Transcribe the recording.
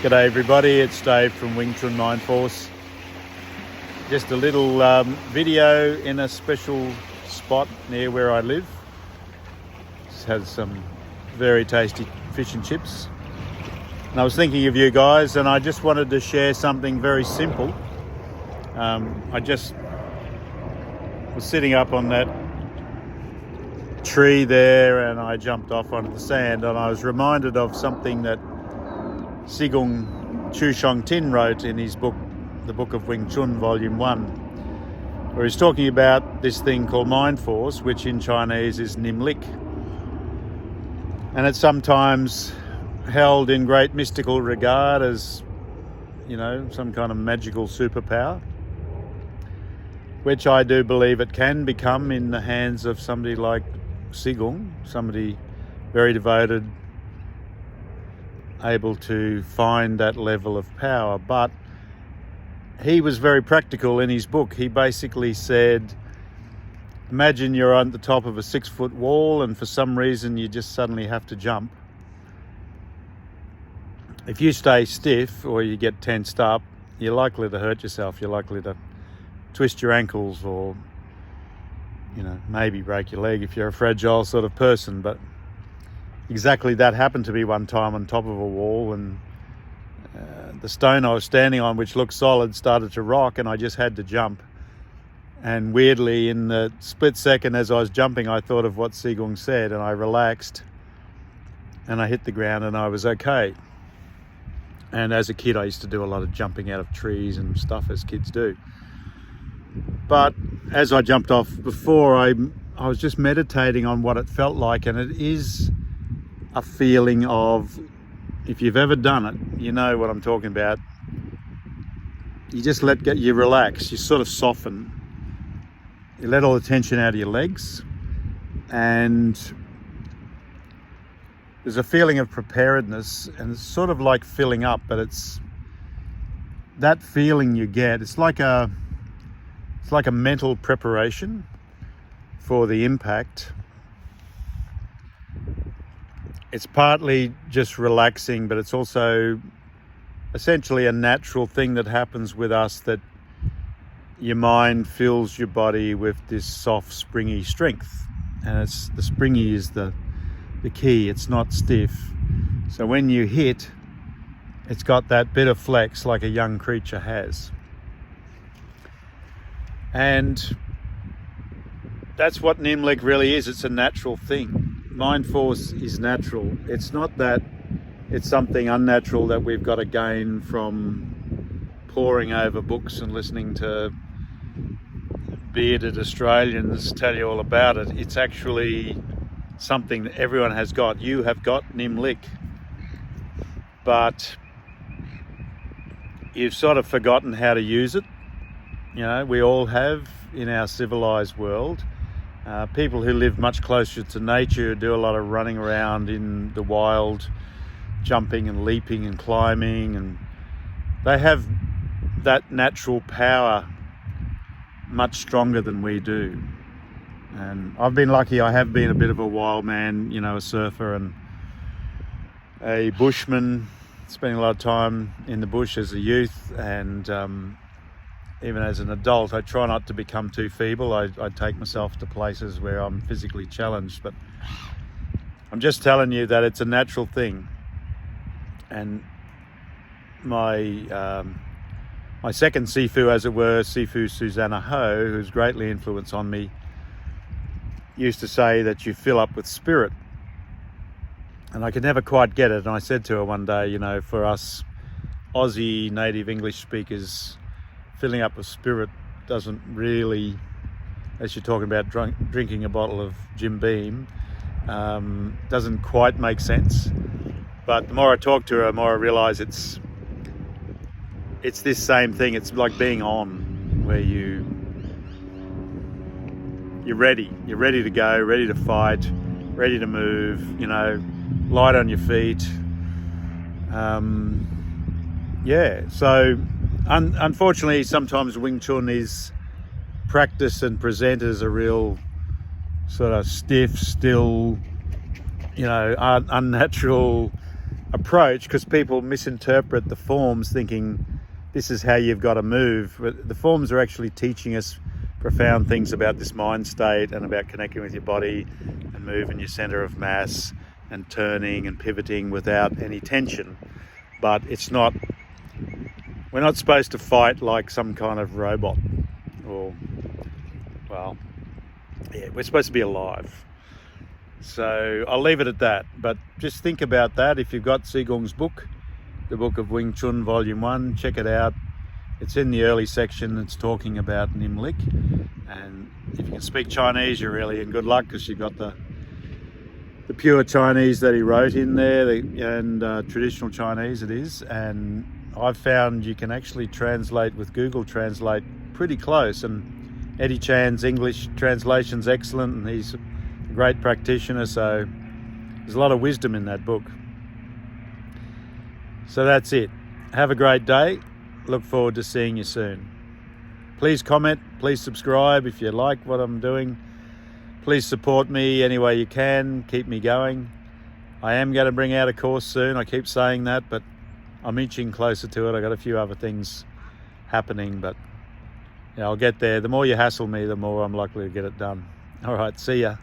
G'day everybody, it's Dave from Chun Mind Force. Just a little video in a special spot near where I live. Just had some very tasty fish and chips. And I was thinking of you guys, and I just wanted to share something very simple. I just was sitting up on that tree there and I jumped off onto the sand, and I was reminded of something that Tin wrote in his book, The Book of Wing Chun, Volume 1, where he's talking about this thing called Mind Force, which in Chinese is Nimlik. And it's sometimes held in great mystical regard as, some kind of magical superpower, which I do believe it can become in the hands of somebody like Sigong, somebody very devoted, able to find that level of power. But he was very practical in his book. He basically said, imagine you're on the top of a 6-foot wall and for some reason you just suddenly have to jump. If you stay stiff or you get tensed up, you're likely to hurt yourself. You're likely to twist your ankles or, maybe break your leg if you're a fragile sort of person. But exactly that happened to me one time on top of a wall, and the stone I was standing on, which looked solid, started to rock, and I just had to jump. And weirdly, in the split second as I was jumping, I thought of what Sigong said, and I relaxed and I hit the ground and I was okay. And as a kid, I used to do a lot of jumping out of trees and stuff, as kids do. But as I jumped off before, I was just meditating on what it felt like, and it is a feeling of, if you've ever done it, you know what I'm talking about. You just you relax, you sort of soften, you let all the tension out of your legs, and there's a feeling of preparedness, and it's sort of like filling up, but it's that feeling you get. It's like a mental preparation for the impact. It's partly just relaxing, but it's also essentially a natural thing that happens with us, that your mind fills your body with this soft, springy strength. And it's the springy is the key. It's not stiff. So when you hit, it's got that bit of flex like a young creature has. And that's what Nimlik really is. It's a natural thing. Mind force is natural. It's not that it's something unnatural that we've got to gain from poring over books and listening to bearded Australians tell you all about it. It's actually something that everyone has got. You have got Nimlik, but you've sort of forgotten how to use it. We all have in our civilized world. People who live much closer to nature do a lot of running around in the wild, jumping and leaping and climbing, and they have that natural power much stronger than we do. And I've been lucky. I have been a bit of a wild man, a surfer and a bushman, spending a lot of time in the bush as a youth, and even as an adult. I try not to become too feeble. I take myself to places where I'm physically challenged, but I'm just telling you that it's a natural thing. And my second Sifu, as it were, Sifu Susanna Ho, who's greatly influenced on me, used to say that you fill up with spirit. And I could never quite get it. And I said to her one day, for us Aussie native English speakers, filling up with spirit doesn't really, as you're talking about drinking a bottle of Jim Beam, doesn't quite make sense. But the more I talk to her, the more I realise it's this same thing. It's like being on, where you're ready. You're ready to go, ready to fight, ready to move, light on your feet. So unfortunately, sometimes Wing Chun is practiced and presented as a real sort of stiff, still, unnatural approach, because people misinterpret the forms thinking this is how you've got to move. But the forms are actually teaching us profound things about this mind state and about connecting with your body and moving your center of mass and turning and pivoting without any tension. But it's not, we're not supposed to fight like some kind of robot, or, well, yeah, we're supposed to be alive. So I'll leave it at that, but just think about that. If you've got Sigung's book, the Book of Wing Chun Volume 1, check it out. It's in the early section. It's talking about Nimlik, and if you can speak Chinese, you're really in good luck, because you've got the pure Chinese that he wrote in there, and traditional Chinese it is. And I've found you can actually translate with Google Translate pretty close, and Eddie Chan's English translation's excellent, and he's a great practitioner, so there's a lot of wisdom in that book. So that's it. Have a great day. Look forward to seeing you soon. Please comment, please subscribe if you like what I'm doing. Please support me any way you can, keep me going. I am going to bring out a course soon, I keep saying that, but I'm inching closer to it. I got a few other things happening, but yeah, I'll get there. The more you hassle me, the more I'm likely to get it done. All right, see ya.